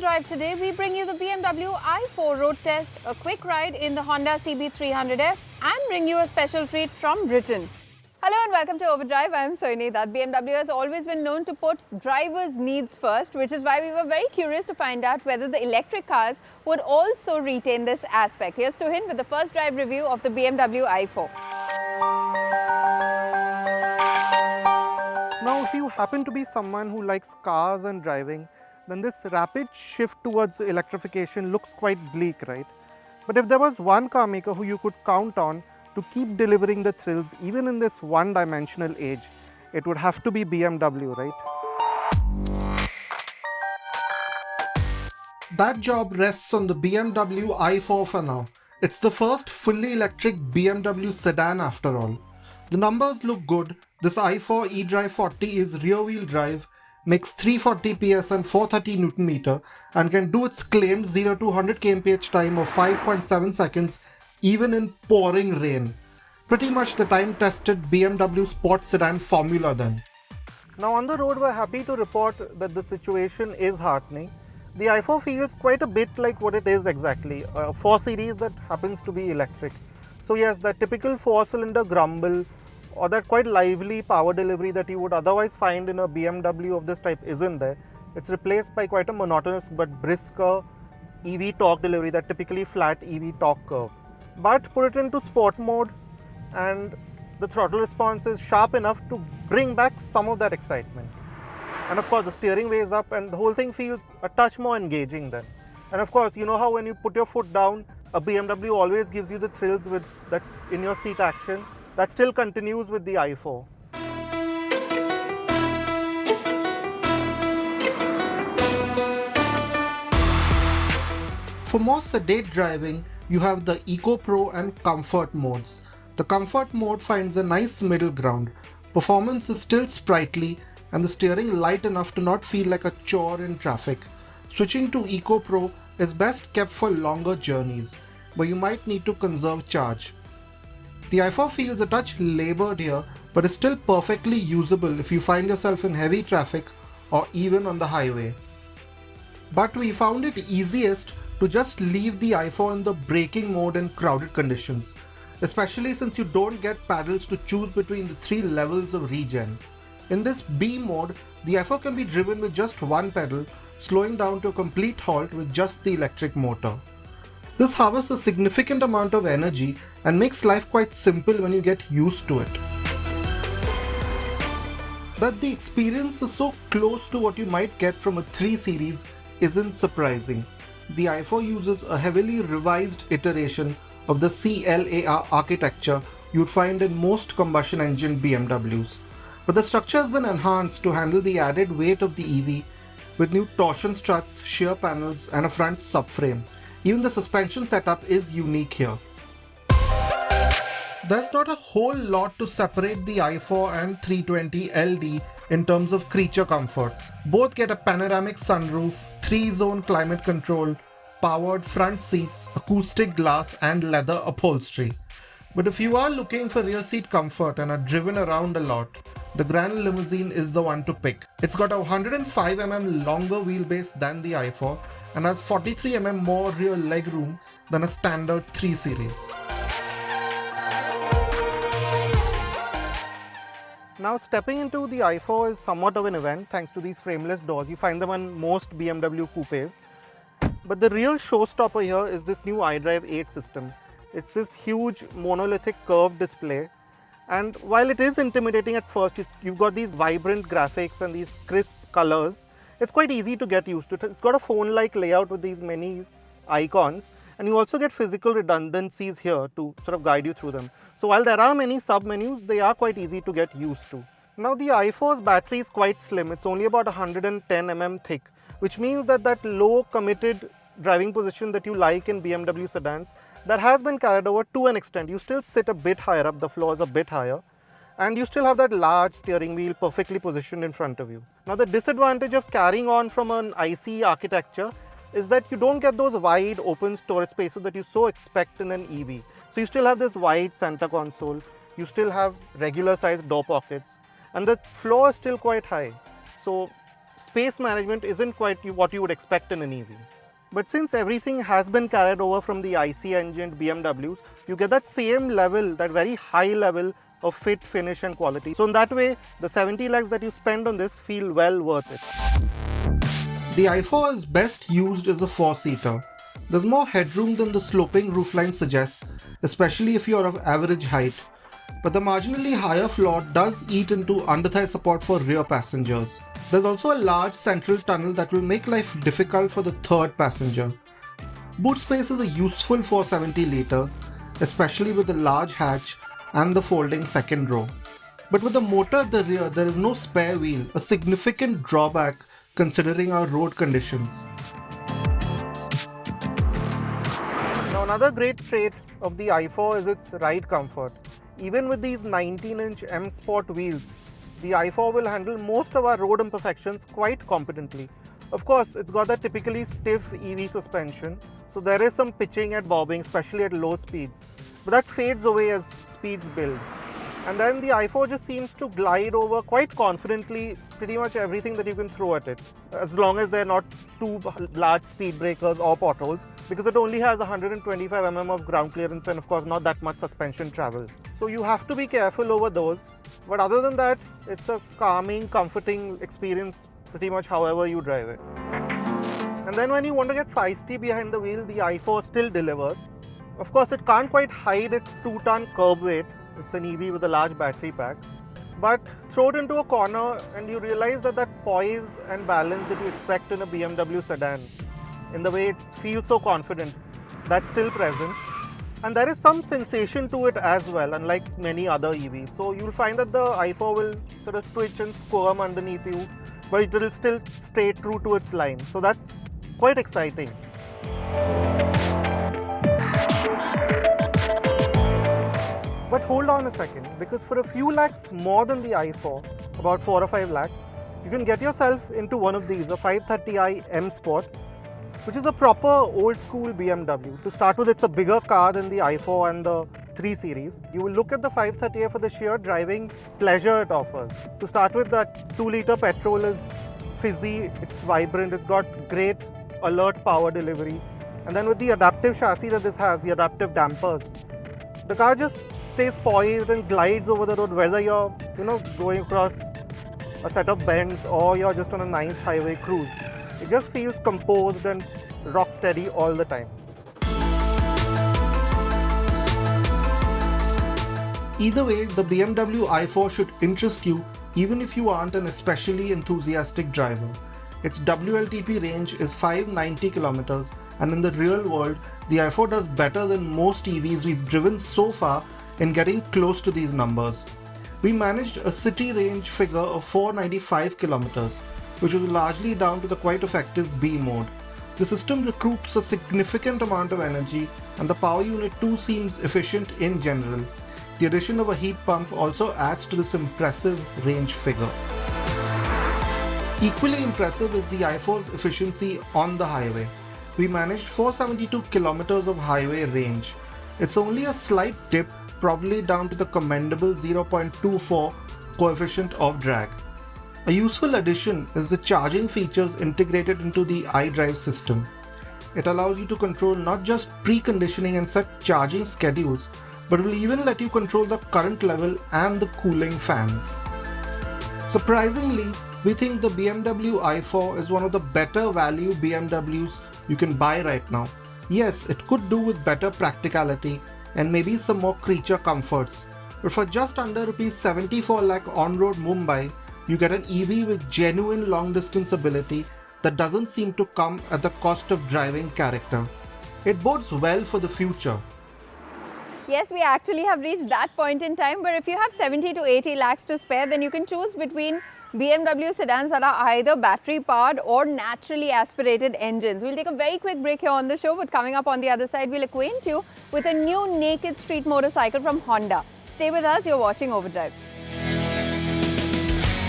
Overdrive today, we bring you the Bmw i4 road test, a quick ride in the Honda CB300F, and bring you a special treat from Britain. Hello and welcome to Overdrive. I am Soini. That Bmw has always been known to put drivers' needs first, which is why we were very curious to find out whether the electric cars would also retain this aspect. Here's Tuhin with the first drive review of the Bmw i4. Now, if you happen to be someone who likes cars and driving, then this rapid shift towards electrification looks quite bleak, right? But if there was one car maker who you could count on to keep delivering the thrills even in this one-dimensional age, it would have to be BMW, right? That job rests on the BMW i4 for now. It's the first fully electric BMW sedan after all. The numbers look good. This i4 eDrive 40 is rear-wheel drive, makes 340 PS and 430 Nm and can do its claimed 0 to 100 kmph time of 5.7 seconds even in pouring rain. Pretty much the time-tested BMW sports sedan formula then. Now on the road, we're happy to report that the situation is heartening. The i4 feels quite a bit like what it is exactly, a 4 Series that happens to be electric. So yes, that typical 4-cylinder grumble or that quite lively power delivery that you would otherwise find in a BMW of this type isn't there. It's replaced by quite a monotonous but brisker EV torque delivery, that typically flat EV torque curve. But put it into sport mode and the throttle response is sharp enough to bring back some of that excitement. And of course the steering weighs up and the whole thing feels a touch more engaging then. And of course, you know how when you put your foot down, a BMW always gives you the thrills with that in your seat action. That still continues with the i4. For more sedate driving, you have the Eco Pro and Comfort modes. The Comfort mode finds a nice middle ground. Performance is still sprightly and the steering light enough to not feel like a chore in traffic. Switching to Eco Pro is best kept for longer journeys, where you might need to conserve charge. The i4 feels a touch laboured here, but is still perfectly usable if you find yourself in heavy traffic or even on the highway. But we found it easiest to just leave the i4 in the braking mode in crowded conditions, especially since you don't get paddles to choose between the 3 levels of regen. In this B mode, the i4 can be driven with just one pedal, slowing down to a complete halt with just the electric motor. This harvests a significant amount of energy and makes life quite simple when you get used to it. That the experience is so close to what you might get from a 3 Series isn't surprising. The i4 uses a heavily revised iteration of the CLAR architecture you'd find in most combustion engine BMWs. But the structure has been enhanced to handle the added weight of the EV with new torsion struts, shear panels and a front subframe. Even the suspension setup is unique here. There's not a whole lot to separate the i4 and 320LD in terms of creature comforts. Both get a panoramic sunroof, 3-zone climate control, powered front seats, acoustic glass and leather upholstery. But if you are looking for rear seat comfort and are driven around a lot, the Grand Limousine is the one to pick. It's got a 105mm longer wheelbase than the i4 and has 43mm more rear legroom than a standard 3 Series. Now stepping into the i4 is somewhat of an event thanks to these frameless doors. You find them on most BMW coupes. But the real showstopper here is this new iDrive 8 system. It's this huge monolithic curved display, and while it is intimidating at first, you've got these vibrant graphics and these crisp colors. It's quite easy to get used to it. It's got a phone-like layout with these many icons, and you also get physical redundancies here to sort of guide you through them. So while there are many sub-menus, they are quite easy to get used to. Now the i4's battery is quite slim. It's only about 110mm thick, which means that that low committed driving position that you like in BMW sedans, that has been carried over to an extent. You still sit a bit higher up, the floor is a bit higher, and you still have that large steering wheel perfectly positioned in front of you. Now the disadvantage of carrying on from an ICE architecture is that you don't get those wide open storage spaces that you so expect in an EV. So you still have this wide center console, you still have regular sized door pockets, and the floor is still quite high. So space management isn't quite what you would expect in an EV. But since everything has been carried over from the IC engined BMWs, you get that same level, that very high level of fit, finish and quality. So in that way, the 70 lakhs that you spend on this feel well worth it. The i4 is best used as a 4-seater. There's more headroom than the sloping roofline suggests, especially if you're of average height. But the marginally higher floor does eat into under-thigh support for rear passengers. There's also a large central tunnel that will make life difficult for the third passenger. Boot space is a useful 470 litres, especially with the large hatch and the folding second row. But with the motor at the rear, there is no spare wheel, a significant drawback considering our road conditions. Now another great trait of the i4 is its ride comfort. Even with these 19-inch M Sport wheels, the i4 will handle most of our road imperfections quite competently. Of course, it's got that typically stiff EV suspension, so there is some pitching and bobbing, especially at low speeds. But that fades away as speeds build. And then the i4 just seems to glide over quite confidently pretty much everything that you can throw at it, as long as they're not too large speed breakers or potholes, because it only has 125 mm of ground clearance and of course not that much suspension travel. So you have to be careful over those, but other than that, it's a calming, comforting experience pretty much however you drive it. And then when you want to get feisty behind the wheel, the i4 still delivers. Of course, it can't quite hide its 2-ton curb weight. It's an EV with a large battery pack. But throw it into a corner and you realize that poise and balance that you expect in a BMW sedan, in the way it feels so confident, that's still present. And there is some sensation to it as well, unlike many other EVs. So you'll find that the i4 will sort of twitch and squirm underneath you, but it will still stay true to its line. So that's quite exciting. But hold on a second, because for a few lakhs more than the i4, about 4 or 5 lakhs, you can get yourself into one of these, a 530i M Sport, which is a proper old school BMW. To start with, it's a bigger car than the i4 and the 3 Series. You will look at the 530i for the sheer driving pleasure it offers. To start with, that 2-litre petrol is fizzy, it's vibrant, it's got great alert power delivery. And then with the adaptive chassis that this has, the adaptive dampers, the car just stays poised and glides over the road, whether you're going across a set of bends or you're just on a nice highway cruise. It just feels composed and rock steady all the time. Either way, the BMW i4 should interest you even if you aren't an especially enthusiastic driver. Its WLTP range is 590 kilometers, and in the real world, the i4 does better than most EVs we've driven so far in getting close to these numbers. We managed a city range figure of 495 kilometers, which was largely down to the quite effective B mode. The system recoups a significant amount of energy, and the power unit too seems efficient in general. The addition of a heat pump also adds to this impressive range figure. Equally impressive is the i4's efficiency on the highway. We managed 472 kilometers of highway range. It's only a slight dip, probably down to the commendable 0.24 coefficient of drag. A useful addition is the charging features integrated into the iDrive system. It allows you to control not just preconditioning and set charging schedules, but will even let you control the current level and the cooling fans. Surprisingly, we think the BMW i4 is one of the better value BMWs you can buy right now. Yes, it could do with better practicality and maybe some more creature comforts, but for just under Rs 74 lakh on-road Mumbai, you get an EV with genuine long-distance ability that doesn't seem to come at the cost of driving character. It bodes well for the future. Yes, we actually have reached that point in time where if you have 70 to 80 lakhs to spare, then you can choose between BMW sedans that are either battery powered or naturally aspirated engines. We'll take a very quick break here on the show, but coming up on the other side, we'll acquaint you with a new naked street motorcycle from Honda. Stay with us, you're watching Overdrive.